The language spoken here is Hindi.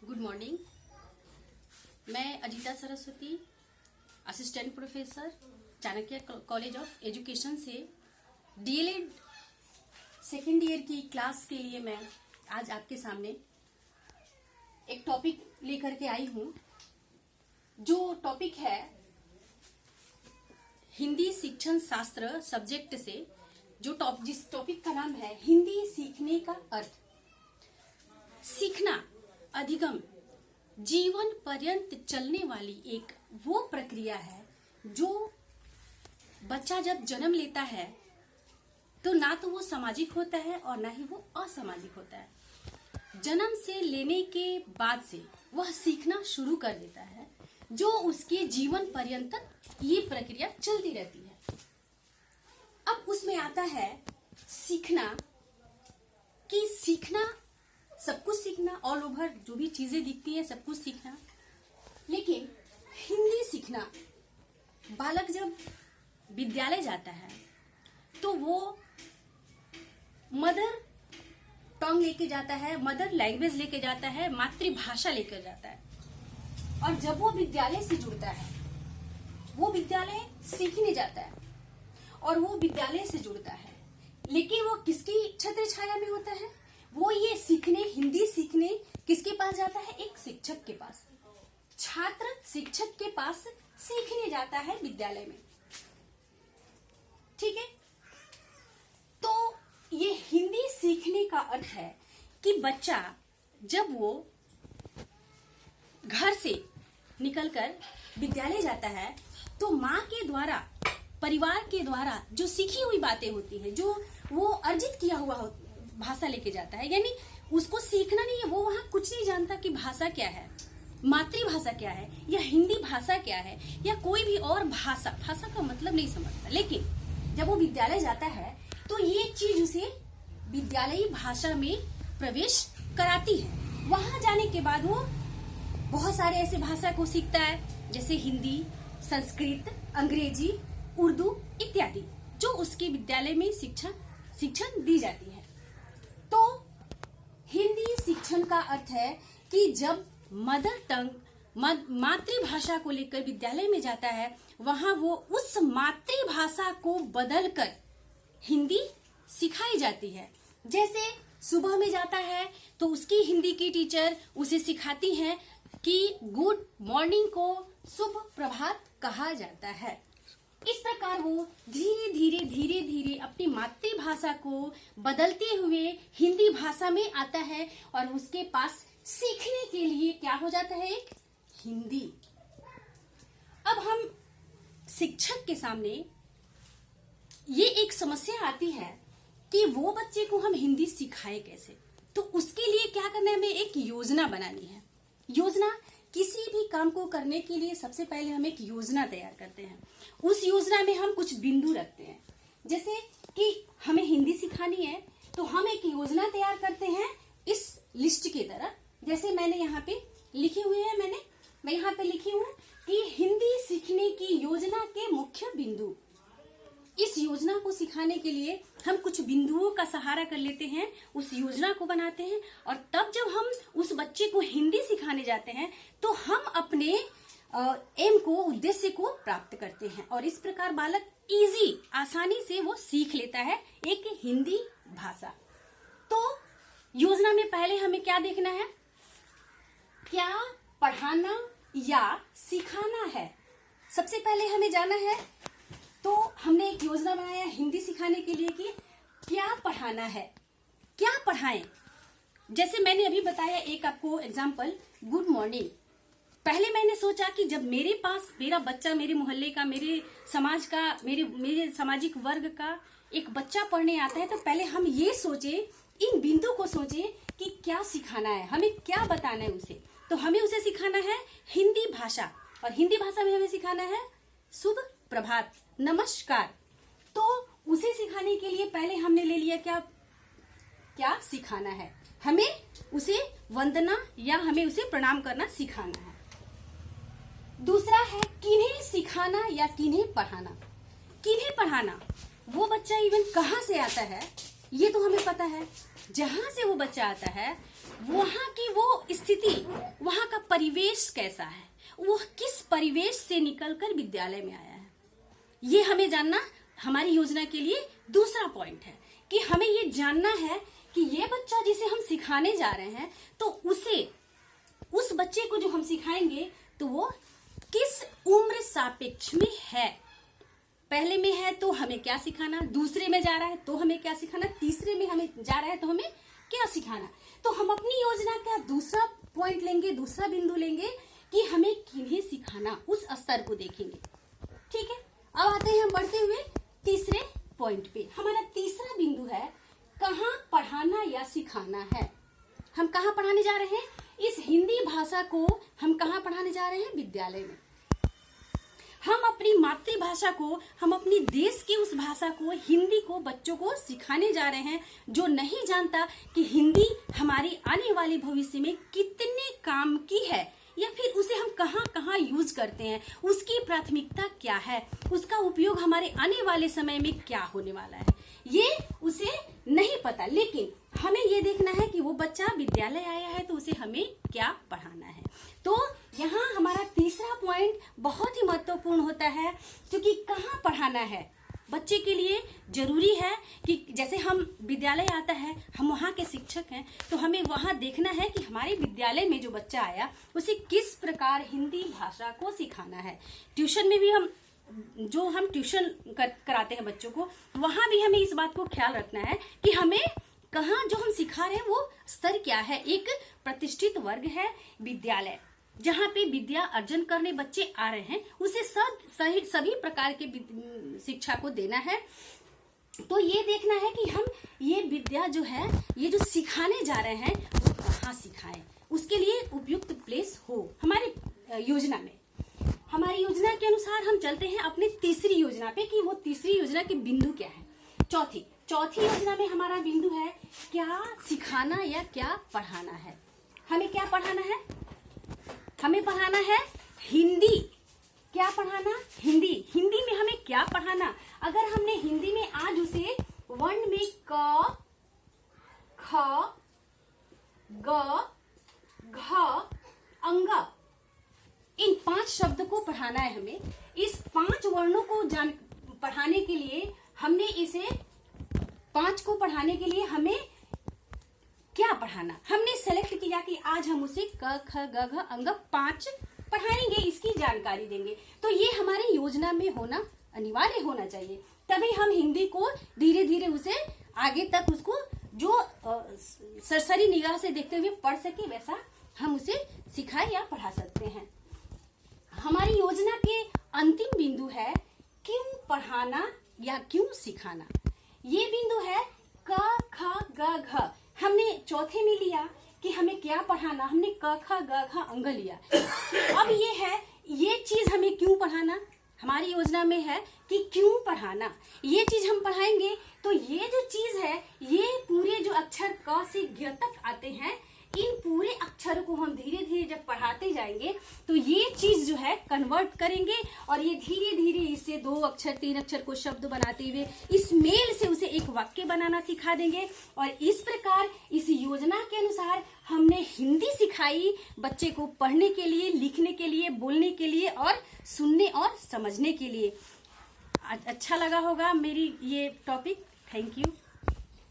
Good morning. मैं Ajita Saraswati, assistant professor, Chanakya college of education से डीएलएड सेकेंड ईयर की क्लास के लिए मैं आज आपके सामने एक टॉपिक लेकर के आई हूं। जो टॉपिक है हिंदी शिक्षण शास्त्र सब्जेक्ट से, जिस टॉपिक का नाम है हिंदी सीखने का अर्थ। सीखना अधिगम जीवन पर्यंत चलने वाली एक वो प्रक्रिया है जो बच्चा जब जन्म लेता है तो ना तो वो सामाजिक होता है और ना ही वो असामाजिक होता है। जन्म से लेने के बाद से वह सीखना शुरू कर देता है, जो उसके जीवन पर्यंत तक ये प्रक्रिया चलती रहती है। अब उसमें आता है सीखना, कि सीखना सब कुछ सीखना, ऑल ओवर जो भी चीजें दिखती है सब कुछ सीखना। लेकिन हिंदी सीखना, बालक जब विद्यालय जाता है तो वो मदर टंग लेके जाता है, मदर लैंग्वेज लेके जाता है, मातृभाषा लेकर जाता है। और जब वो विद्यालय से जुड़ता है, वो विद्यालय सीखने जाता है और वो विद्यालय से जुड़ता है। लेकिन वो किसकी छत्र छाया में होता है? वो ये सीखने, हिंदी सीखने किसके पास जाता है? एक शिक्षक के पास। छात्र शिक्षक के पास सीखने जाता है विद्यालय में। ठीक है, तो ये हिंदी सीखने का अर्थ है कि बच्चा जब वो घर से निकलकर विद्यालय जाता है तो माँ के द्वारा, परिवार के द्वारा जो सीखी हुई बातें होती है, जो वो अर्जित किया हुआ भाषा लेके जाता है। यानी उसको सीखना नहीं है, वो वहां कुछ नहीं जानता कि भाषा क्या है, मातृभाषा क्या है, या हिंदी भाषा क्या है, या कोई भी और भाषा का मतलब नहीं समझता। लेकिन जब वो विद्यालय जाता है तो ये चीज उसे विद्यालयी भाषा में प्रवेश कराती है। वहां जाने के बाद वो बहुत सारे ऐसे भाषा को सीखता है, जैसे हिंदी, संस्कृत, अंग्रेजी, उर्दू इत्यादि, जो उसके विद्यालय में शिक्षण दी जाती है। तो हिंदी शिक्षण का अर्थ है कि जब मदर टंग, मातृभाषा को लेकर विद्यालय में जाता है, वहां वो उस मातृभाषा को बदलकर हिंदी सिखाई जाती है। जैसे सुबह में जाता है तो उसकी हिंदी की टीचर उसे सिखाती है कि गुड मॉर्निंग को शुभ प्रभात कहा जाता है। इस प्रकार वो धीरे धीरे अपनी मातृभाषा को बदलते हुए हिंदी भाषा में आता है और उसके पास सीखने के लिए क्या हो जाता है? एक हिंदी। अब हम शिक्षक के सामने ये एक समस्या आती है कि वो बच्चे को हम हिंदी सिखाए कैसे। तो उसके लिए क्या करना है? हमें एक योजना बनानी है। योजना, किसी भी काम को करने के लिए सबसे पहले हम एक योजना तैयार करते हैं। उस योजना में हम कुछ बिंदु रखते हैं। जैसे कि हमें हिंदी सिखानी है तो हम एक योजना तैयार करते हैं इस लिस्ट की तरह। जैसे मैंने यहाँ पे लिखी हुई है, मैं यहाँ पे लिखी हूँ कि हिंदी सीखने की योजना के मुख्य बिंदु। इस योजना को सिखाने के लिए हम कुछ बिंदुओं का सहारा कर लेते हैं, उस योजना को बनाते हैं, और तब जब हम उस बच्चे को हिंदी सिखाने जाते हैं तो हम अपने एम को, उद्देश्य को प्राप्त करते हैं। और इस प्रकार बालक आसानी से वो सीख लेता है एक हिंदी भाषा। तो योजना में पहले हमें क्या देखना है? क्या पढ़ाना या सिखाना है? सबसे पहले हमें जाना है। तो हमने एक योजना बनाया हिंदी सिखाने के लिए कि क्या पढ़ाना है, क्या पढ़ाएं। जैसे मैंने अभी बताया एक आपको एग्जाम्पल, गुड मॉर्निंग। पहले मैंने सोचा कि जब मेरे पास मेरा बच्चा, मेरे मोहल्ले का, मेरे समाज का, मेरे सामाजिक वर्ग का एक बच्चा पढ़ने आता है, तो पहले हम ये सोचे, इन बिंदु को सोचे कि क्या सिखाना है, हमें क्या बताना है उसे। तो हमें उसे सिखाना है हिंदी भाषा, और हिंदी भाषा में हमें सिखाना है शुभ प्रभात, नमस्कार। तो उसे सिखाने के लिए पहले हमने ले लिया क्या सिखाना है, हमें उसे वंदना या हमें उसे प्रणाम करना सिखाना है। दूसरा है किन्हें सिखाना या किन्हें पढ़ाना। किन्हें पढ़ाना, वो बच्चा इवन कहाँ से आता है ये तो हमें पता है। जहां से वो बच्चा आता है वहां की वो स्थिति स्थिति, वहां का परिवेश कैसा है, वो किस परिवेश से निकलकर विद्यालय में आया है, ये हमें जानना हमारी योजना के लिए दूसरा पॉइंट है कि हमें ये जानना है कि ये बच्चा जिसे हम सिखाने जा रहे हैं तो उस बच्चे को जो हम सिखाएंगे तो वो किस उम्र सापेक्ष में है। पहले में है तो हमें क्या सिखाना, दूसरे में जा रहा है तो हमें क्या सिखाना, तीसरे में हमें जा रहा है तो हमें क्या सिखाना। तो हम अपनी योजना का दूसरा पॉइंट लेंगे, दूसरा बिंदु लेंगे कि हमें किन्हें सिखाना, उस स्तर को देखेंगे। ठीक है, अब आते हैं हम बढ़ते हुए तीसरे पॉइंट पे। हमारा तीसरा बिंदु है कहाँ पढ़ाना या सिखाना है। हम कहाँ पढ़ाने जा रहे हैं, इस हिंदी भाषा को हम कहाँ पढ़ाने जा रहे हैं, विद्यालय में। हम अपनी मातृभाषा को, हम अपनी देश की उस भाषा को, हिंदी को बच्चों को सिखाने जा रहे हैं जो नहीं जानता कि हिंदी हमारी आने वाले भविष्य में कितने काम की है या फिर उसे हम कहाँ कहाँ यूज करते हैं, उसकी प्राथमिकता क्या है, उसका उपयोग हमारे आने वाले समय में क्या होने वाला है, ये उसे नहीं पता। लेकिन हमें ये देखना है कि वो बच्चा विद्यालय आया है तो उसे हमें क्या पढ़ाना है। तो यहाँ हमारा तीसरा पॉइंट बहुत ही महत्वपूर्ण होता है, क्योंकि कहाँ पढ़ाना है बच्चे के लिए जरूरी है कि जैसे हम विद्यालय आता है, हम वहाँ के शिक्षक हैं, तो हमें वहाँ देखना है कि हमारे विद्यालय में जो बच्चा आया उसे किस प्रकार हिंदी भाषा को सिखाना है। ट्यूशन में भी हम ट्यूशन कराते हैं बच्चों को, वहाँ भी हमें इस बात को ख्याल रखना है कि हमें कहाँ जो हम सिखा रहे हैं वो स्तर क्या है। एक प्रतिष्ठित वर्ग है विद्यालय, जहाँ पे विद्या अर्जन करने बच्चे आ रहे हैं, उसे सभी प्रकार के शिक्षा को देना है। तो ये देखना है कि हम ये विद्या जो है, ये जो सिखाने जा रहे हैं वो कहाँ सिखाएं, उसके लिए उपयुक्त प्लेस हो हमारे योजना में। हमारी योजना के अनुसार हम चलते हैं अपने तीसरी योजना पे कि वो तीसरी योजना के बिंदु क्या है। चौथी योजना में हमारा बिंदु है क्या सिखाना या क्या पढ़ाना है। हमें क्या पढ़ाना है, हमें पढ़ाना है हिंदी। क्या पढ़ाना, हिंदी में हमें क्या पढ़ाना। अगर हमने हिंदी में आज उसे वर्ण में क, ख, ग, घ, अंग, इन 5 शब्द को पढ़ाना है हमें। इस 5 वर्णों को पढ़ाने के लिए हमने इसे 5 को पढ़ाने के लिए हमें क्या पढ़ाना, हमने सेलेक्ट किया कि आज हम उसे क, ख, ग, घ, अंग 5 पढ़ाएंगे, इसकी जानकारी देंगे। तो ये हमारी योजना में होना अनिवार्य होना चाहिए, तभी हम हिंदी को धीरे धीरे उसे आगे तक उसको जो सरसरी निगाह से देखते हुए पढ़ सके वैसा हम उसे सिखाए या पढ़ा सकते हैं। हमारी योजना के अंतिम बिंदु है क्यों पढ़ाना या क्यों सिखाना। ये बिंदु है क, ख, ग, घ। हमने चौथे में लिया कि हमें क्या पढ़ाना, हमने क, ख, ग, घ, अंग लिया। अब ये है, ये चीज हमें क्यों पढ़ाना, हमारी योजना में है कि क्यों पढ़ाना। ये चीज हम पढ़ाएंगे तो ये जो चीज है, ये पूरे जो अक्षर क से ग तक आते हैं, इन पूरे अक्षरों को हम धीरे धीरे जब पढ़ाते जाएंगे तो ये चीज जो है कन्वर्ट करेंगे और ये धीरे धीरे इससे 2 अक्षर 3 अक्षर को शब्द बनाते हुए इस मेल से उसे एक वाक्य बनाना सिखा देंगे। और इस प्रकार इस योजना के अनुसार हमने हिंदी सिखाई बच्चे को पढ़ने के लिए, लिखने के लिए, बोलने के लिए और सुनने और समझने के लिए। अच्छा लगा होगा मेरी ये टॉपिक। Thank you.